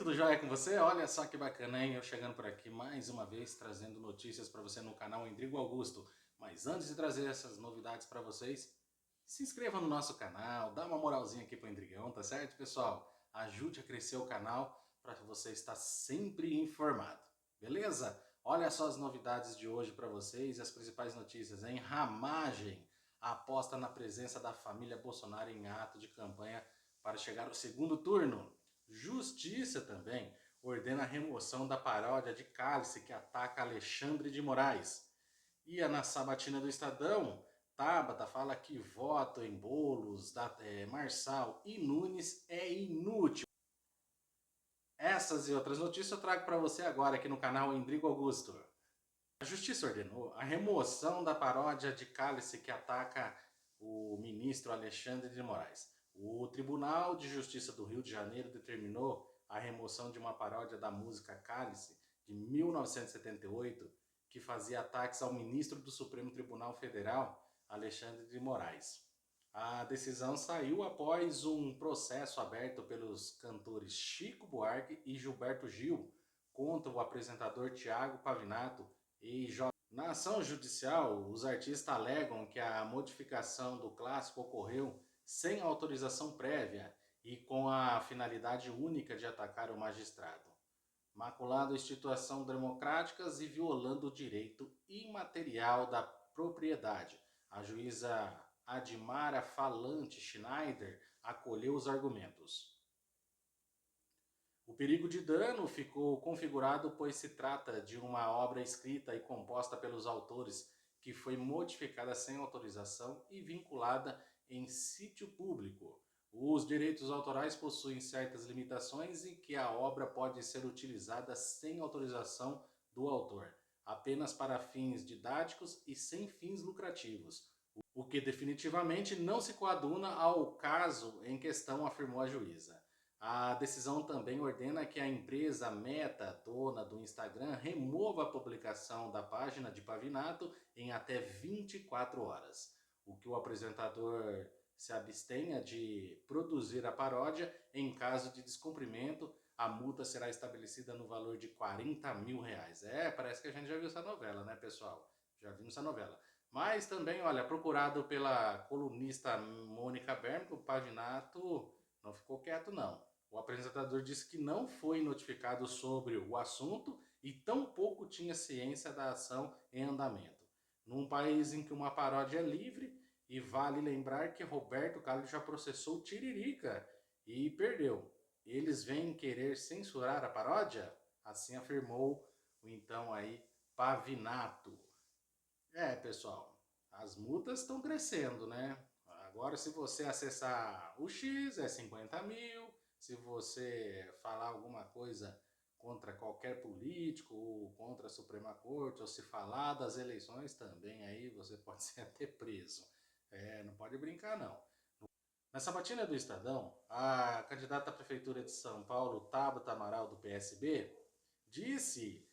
tudo jóia com você? Olha só que bacana, hein? Eu chegando por aqui mais uma vez trazendo notícias para você no canal Endrigo Augusto. Mas antes de trazer essas novidades para vocês, se inscreva no nosso canal, dá uma moralzinha aqui pro Endrigão, tá certo, pessoal? Ajude a crescer o canal para você estar sempre informado, beleza? Olha só as novidades de hoje para vocês, as principais notícias, hein? Ramagem aposta na presença da família Bolsonaro em ato de campanha para chegar ao segundo turno. Justiça também ordena a remoção da paródia de Cálice que ataca Alexandre de Moraes. E na sabatina do Estadão, Tabata fala que voto em Boulos, Marçal e Nunes é inútil. Essas e outras notícias eu trago para você agora aqui no canal Endrigo Augusto. A Justiça ordenou a remoção da paródia de Cálice que ataca o ministro Alexandre de Moraes. O Tribunal de Justiça do Rio de Janeiro determinou a remoção de uma paródia da música Cálice, de 1978, que fazia ataques ao ministro do Supremo Tribunal Federal, Alexandre de Moraes. A decisão saiu após um processo aberto pelos cantores Chico Buarque e Gilberto Gil contra o apresentador Tiago Pavinato e na ação judicial, os artistas alegam que a modificação do clássico ocorreu sem autorização prévia e com a finalidade única de atacar o magistrado, maculando instituições democráticas e violando o direito imaterial da propriedade. A juíza Admara Falante Schneider acolheu os argumentos. O perigo de dano ficou configurado pois se trata de uma obra escrita e composta pelos autores que foi modificada sem autorização e vinculada em sítio público. Os direitos autorais possuem certas limitações e que a obra pode ser utilizada sem autorização do autor, apenas para fins didáticos e sem fins lucrativos, o que definitivamente não se coaduna ao caso em questão, afirmou a juíza. A decisão também ordena que a empresa Meta, dona do Instagram, remova a publicação da página de Pavinato em até 24 horas, o que o apresentador se abstenha de produzir a paródia. Em caso de descumprimento, a multa será estabelecida no valor de R$ 40.000. Parece que a gente já viu essa novela, né, pessoal? Já vimos essa novela. Mas também, olha, procurado pela colunista Mônica Berno, o Pavinato não ficou quieto, não. O apresentador disse que não foi notificado sobre o assunto e tampouco tinha ciência da ação em andamento. Num país em que uma paródia é livre, e vale lembrar que Roberto Carlos já processou Tiririca e perdeu. Eles vêm querer censurar a paródia? Assim afirmou o então aí Pavinato. Pessoal, as multas estão crescendo, né? Agora, se você acessar o X, é 50 mil. Se você falar alguma coisa contra qualquer político, ou contra a Suprema Corte, ou se falar das eleições também, aí você pode ser até preso. Não pode brincar, não. Na sabatina do Estadão, a candidata à Prefeitura de São Paulo, Tabata Amaral, do PSB, disse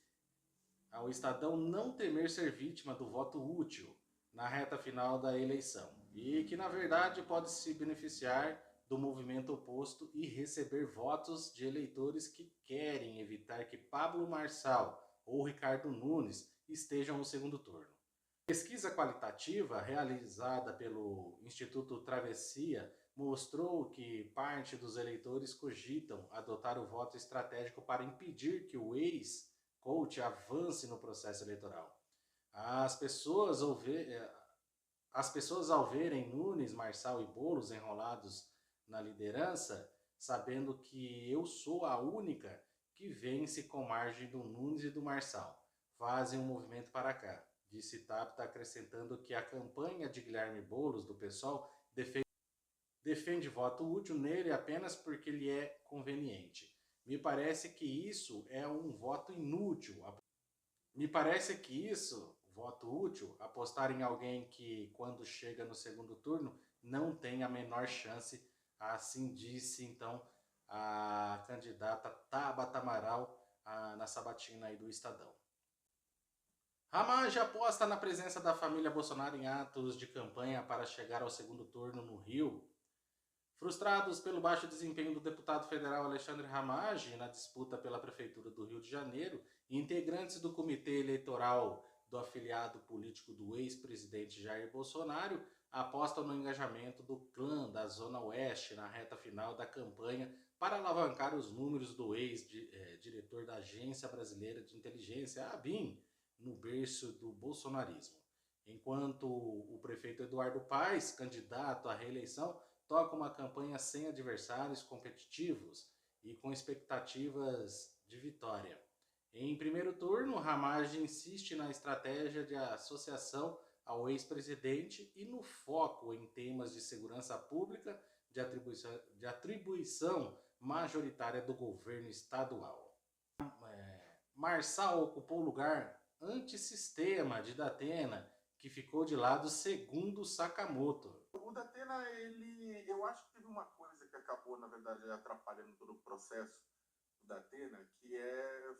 ao Estadão não temer ser vítima do voto útil na reta final da eleição e que, na verdade, pode se beneficiar do movimento oposto e receber votos de eleitores que querem evitar que Pablo Marçal ou Ricardo Nunes estejam no segundo turno. Pesquisa qualitativa realizada pelo Instituto Travessia mostrou que parte dos eleitores cogitam adotar o voto estratégico para impedir que o ex-coach avance no processo eleitoral. As pessoas, ao verem Nunes, Marçal e Boulos enrolados na liderança, sabendo que eu sou a única que vence com margem do Nunes e do Marçal, fazem um movimento para cá, disse Tabata, acrescentando que a campanha de Guilherme Boulos, do PSOL, defende voto útil nele apenas porque lhe é conveniente. Me parece que isso é um voto inútil. Me parece que isso, voto útil, apostar em alguém que, quando chega no segundo turno, não tem a menor chance, assim disse então a candidata Tabata Amaral na sabatina aí do Estadão. Ramage aposta na presença da família Bolsonaro em atos de campanha para chegar ao segundo turno no Rio. Frustrados pelo baixo desempenho do deputado federal Alexandre Ramagem na disputa pela Prefeitura do Rio de Janeiro, integrantes do comitê eleitoral do afiliado político do ex-presidente Jair Bolsonaro apostam no engajamento do clã da Zona Oeste na reta final da campanha para alavancar os números do ex-diretor da Agência Brasileira de Inteligência, a ABIN, no berço do bolsonarismo. Enquanto o prefeito Eduardo Paes, candidato à reeleição, toca uma campanha sem adversários competitivos e com expectativas de vitória. Em primeiro turno, Ramagem insiste na estratégia de associação ao ex-presidente e no foco em temas de segurança pública, de atribuição majoritária do governo estadual. Marçal ocupou o lugar antissistema de Datena, que ficou de lado segundo Sakamoto. O Datena, eu acho que teve uma coisa que acabou, na verdade, atrapalhando todo o processo do Datena,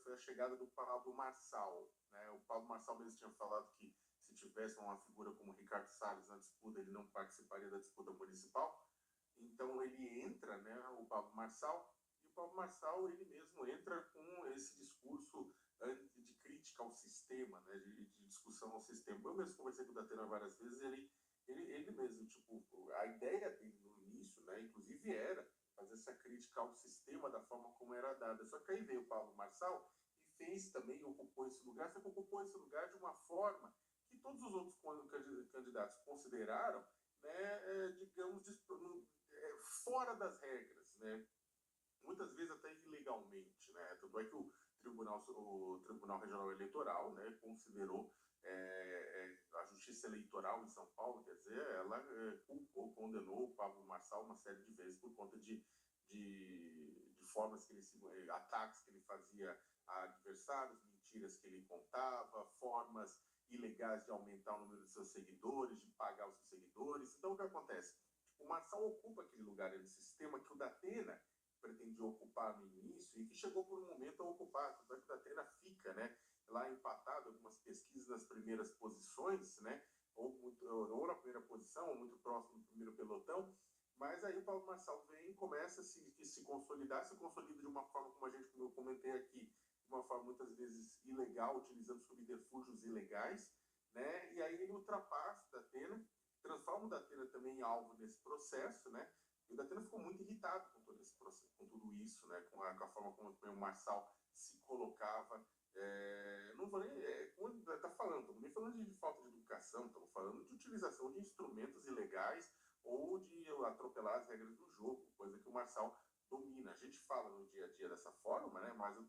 foi a chegada do Pablo Marçal, né? O Pablo Marçal mesmo tinha falado que se tivesse uma figura como Ricardo Salles na disputa, ele não participaria da disputa municipal. Então ele entra, né, o Pablo Marçal, e o Pablo Marçal, ele mesmo entra com esse discurso de crítica ao sistema, né, de discussão ao sistema. Eu mesmo conversei com o Datena várias vezes, ele mesmo, tipo, a ideia dele no início, né, inclusive era fazer essa crítica ao sistema da forma como era dada. Só que aí veio o Pablo Marçal e fez também, ocupou esse lugar, só que ocupou esse lugar de uma forma que todos os outros candidatos consideraram, né, digamos, fora das regras, né? Muitas vezes até ilegalmente, né? Tanto é que o Tribunal Regional Eleitoral, né, considerou a Justiça Eleitoral em São Paulo, quer dizer, ela condenou o Pablo Marçal uma série de vezes por conta de formas que ataques que ele fazia a adversários, mentiras que ele contava, formas ilegais de aumentar o número de seus seguidores, de pagar os seus seguidores. Então, o que acontece? O Marçal ocupa aquele lugar nesse sistema que o Datena pretendia ocupar no início e que chegou por um momento a ocupar. Tanto é que o Datena fica, né, lá empatado, algumas pesquisas nas primeiras posições, né, ou na primeira posição, ou muito próximo do primeiro pelotão. Mas aí o Pablo Marçal vem e começa a se consolidar, se consolida de uma forma, como eu comentei aqui, de uma forma muitas vezes ilegal, utilizando subterfúgios ilegais, né? E aí ele ultrapassa o Datena, transforma o Datena também em alvo nesse processo, né? E o Datena ficou muito irritado com todo esse processo, com tudo isso, né? Com a forma como o Marçal se colocava. Não vou nem. Como está falando, estamos nem falando de falta de educação, estamos falando de utilização de instrumentos ilegais ou de atropelar as regras do jogo, coisa que o Marçal domina. A gente fala no dia a dia dessa forma, né? Mas o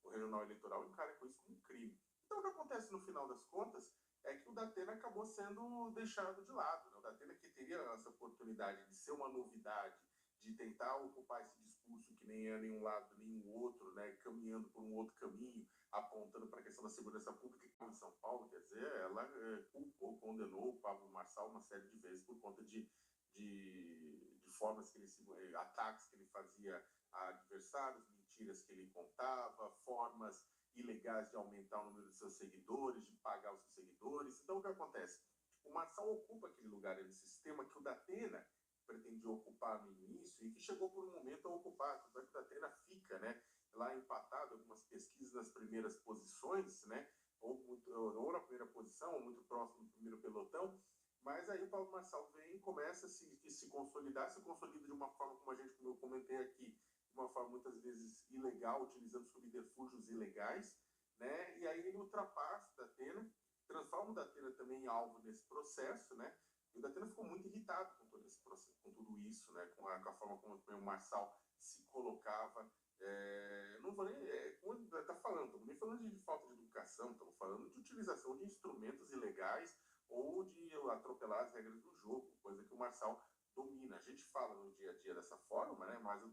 Regional Eleitoral encara com isso como um crime. Então, o que acontece no final das contas é que o Datena acabou sendo deixado de lado, né? O Datena, que teria essa oportunidade de ser uma novidade, de tentar ocupar esse discurso que nem é nenhum lado nem o outro, né, caminhando por um outro caminho, apontando para a questão da segurança pública em São Paulo, quer dizer, ela condenou o Pablo Marçal uma série de vezes por conta de formas que ataques que ele fazia a adversários, mentiras que ele contava, formas ilegais de aumentar o número de seus seguidores, de pagar os seus seguidores. Então, o que acontece? O Marçal ocupa aquele lugar nesse sistema que o Datena pretendia ocupar no início e que chegou por um momento a ocupar. Tanto é que o Datena fica, né, lá empatado, algumas pesquisas nas primeiras posições, né, ou na primeira posição, ou muito próximo do primeiro pelotão. Mas aí o Pablo Marçal vem e começa a se consolidar, se consolida de uma forma, como eu comentei aqui, de uma forma muitas vezes ilegal, utilizando subterfúgios ilegais, né? E aí ele ultrapassa o Datena, transforma o Datena também em alvo nesse processo, né? E o Datena ficou muito irritado com todo esse processo, com tudo isso, né? Com a forma como o Marçal se colocava. Não vou nem. Como está falando, estamos nem falando de falta de educação, estamos falando de utilização de instrumentos ilegais ou de atropelar as regras do jogo, coisa que o Marçal domina. A gente fala no dia a dia dessa forma, né? Mas o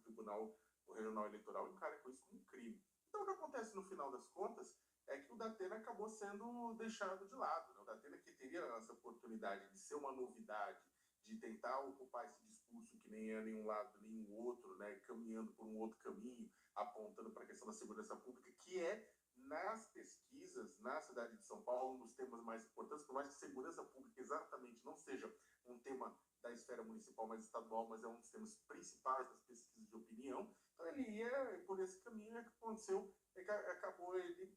Regional Eleitoral encara com isso como um crime. Então, o que acontece no final das contas é que o Datena acabou sendo deixado de lado, né? O Datena, que teria essa oportunidade de ser uma novidade, de tentar ocupar esse discurso que nem é nenhum lado nem o outro, né? Caminhando por um outro caminho, apontando para a questão da segurança pública, que é, nas pesquisas, na cidade de São Paulo, um dos temas mais importantes, por mais que segurança pública exatamente não seja um tema da esfera municipal forma mais estadual, mas é um dos temas principais das pesquisas de opinião. Então ele ia por esse caminho, e o que aconteceu é que acabou ele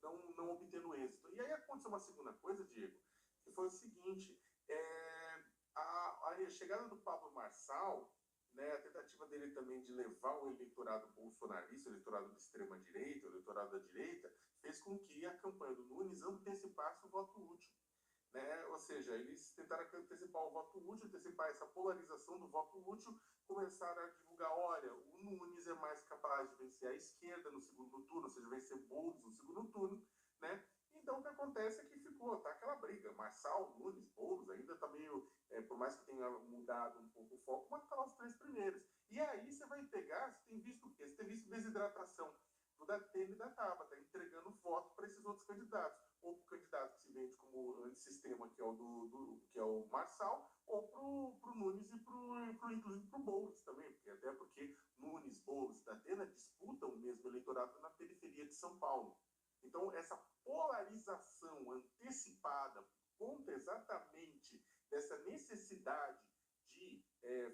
não obtendo êxito. E aí aconteceu uma segunda coisa, Diego, que foi o seguinte, a chegada do Pablo Marçal, né, a tentativa dele também de levar o eleitorado bolsonarista, o eleitorado de extrema-direita, o eleitorado da direita, fez com que a campanha do Nunes antecipasse o voto útil. Né? Ou seja, eles tentaram antecipar o voto útil, antecipar essa polarização do voto útil, começaram a divulgar, olha, o Nunes é mais capaz de vencer a esquerda no segundo turno, ou seja, vencer Boulos no segundo turno, né? Então o que acontece é que ficou, tá aquela briga, Marçal, Nunes, Boulos, ainda está meio, por mais que tenha mudado um pouco o foco, mas tá lá os três primeiros. E aí você vai pegar, você tem visto o quê? Você tem visto desidratação do Datena e da Tabata, entregando voto para esses outros candidatos. Ou para o candidato que se vende como antissistema, que é o Marçal, ou para o Nunes e inclusive para o Boulos também, até porque Nunes, Boulos e Datena disputam o mesmo eleitorado na periferia de São Paulo. Então, essa polarização antecipada conta exatamente dessa necessidade de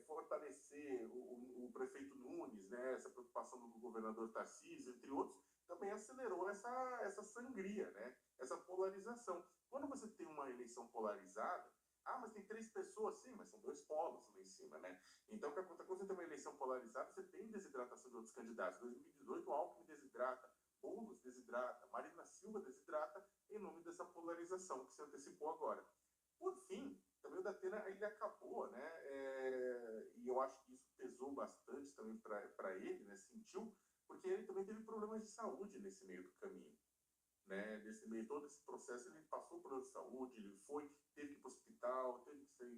fortalecer o prefeito Nunes, né, essa preocupação do governador Tarcísio, entre outros, também acelerou essa sangria, né, essa polarização. Quando você tem uma eleição polarizada, mas tem 3 pessoas, sim, mas são 2 polos lá em cima, né? Então, quando você tem uma eleição polarizada, você tem desidratação de outros candidatos. Em 2018, o Alckmin desidrata, Boulos desidrata, Marina Silva desidrata, em nome dessa polarização que se antecipou agora. Por fim, também o Datena ele acabou, né? E eu acho que isso pesou bastante também para ele, né? Sentiu, porque ele também teve problemas de saúde nesse meio do caminho. Né, nesse meio todo esse processo, ele passou por problemas de saúde, ele teve que ir para o hospital, teve que ser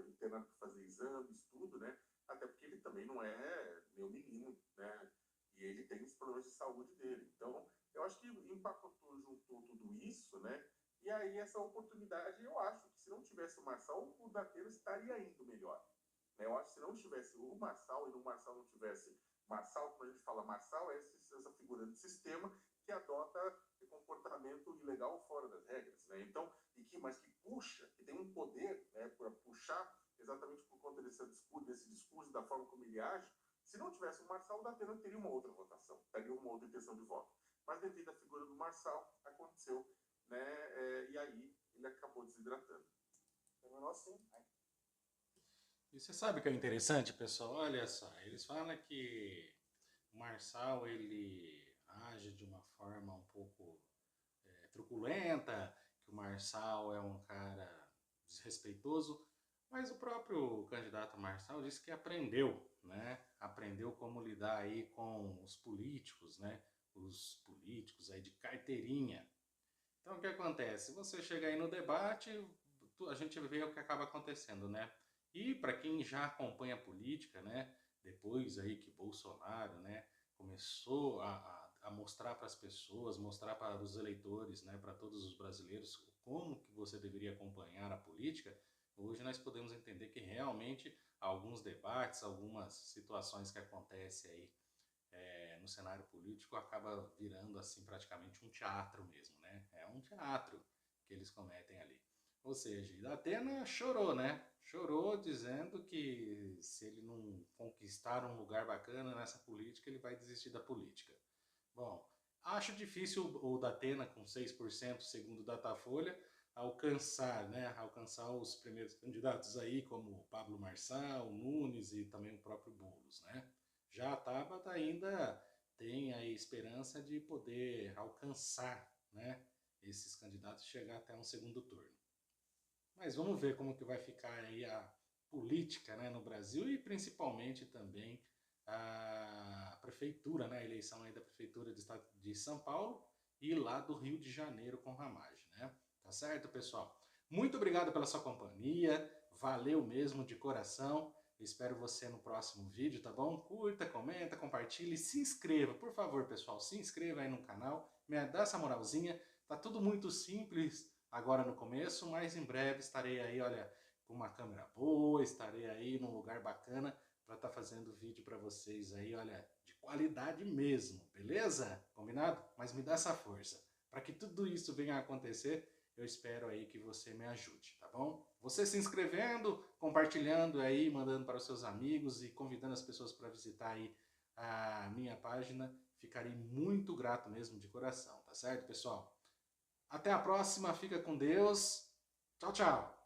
internado para fazer exames, tudo, né? Até porque ele também não é meu menino, né? E ele tem os problemas de saúde dele. Então, eu acho que empacotou, juntou tudo isso, né? E aí essa oportunidade, eu acho que se não tivesse o Marçal, o Datena estaria indo melhor. Né? Eu acho que se não tivesse o Marçal e o Marçal não tivesse Marçal, quando a gente fala Marçal, é essa figura de sistema que adota comportamento ilegal fora das regras, né? Então, mas que puxa, que tem um poder, né, para puxar exatamente por conta desse discurso, da forma como ele age. Se não tivesse o Marçal, o Datena teria uma outra votação, teria uma outra intenção de voto. Mas devido à figura do Marçal, aconteceu, né? E aí ele acabou desidratando. Terminou assim. E você sabe o que é interessante, pessoal? Olha só, eles falam que o Marçal ele age de uma forma um pouco truculenta, que o Marçal é um cara desrespeitoso, mas o próprio candidato Marçal disse que aprendeu, né? Aprendeu como lidar aí com os políticos, né? Os políticos aí de carteirinha. Então o que acontece? Você chega aí no debate, a gente vê o que acaba acontecendo, né? E para quem já acompanha a política, né? Depois aí que Bolsonaro, né? Começou a mostrar para as pessoas, mostrar para os eleitores, né? Para todos os brasileiros como que você deveria acompanhar a política. Hoje nós podemos entender que realmente alguns debates, algumas situações que acontecem aí no cenário político acaba virando assim praticamente um teatro mesmo, né? É um teatro que eles cometem ali. Ou seja, Datena chorou, né? Chorou dizendo que se ele não conquistar um lugar bacana nessa política, ele vai desistir da política. Bom, acho difícil o Datena com 6%, segundo o Datafolha, alcançar, né? Alcançar os primeiros candidatos aí, como Pablo Marçal, Nunes e também o próprio Boulos, né? Já a Tabata ainda tem a esperança de poder alcançar, né, esses candidatos e chegar até um segundo turno. Mas vamos ver como que vai ficar aí a política, né, no Brasil e principalmente também a prefeitura, né, a eleição aí da prefeitura do estado de São Paulo e lá do Rio de Janeiro com Ramagem, né? Tá certo, pessoal? Muito obrigado pela sua companhia, valeu mesmo de coração. Espero você no próximo vídeo, tá bom? Curta, comenta, compartilhe, se inscreva, por favor, pessoal, se inscreva aí no canal, me dá essa moralzinha. Tá tudo muito simples agora no começo, mas em breve estarei aí, olha, com uma câmera boa, estarei aí num lugar bacana para estar fazendo vídeo para vocês aí, olha, de qualidade mesmo, beleza? Combinado? Mas me dá essa força. Para que tudo isso venha a acontecer, eu espero aí que você me ajude, tá bom? Você se inscrevendo, compartilhando aí, mandando para os seus amigos e convidando as pessoas para visitar aí a minha página, ficarei muito grato mesmo de coração, tá certo, pessoal? Até a próxima, fica com Deus. Tchau, tchau!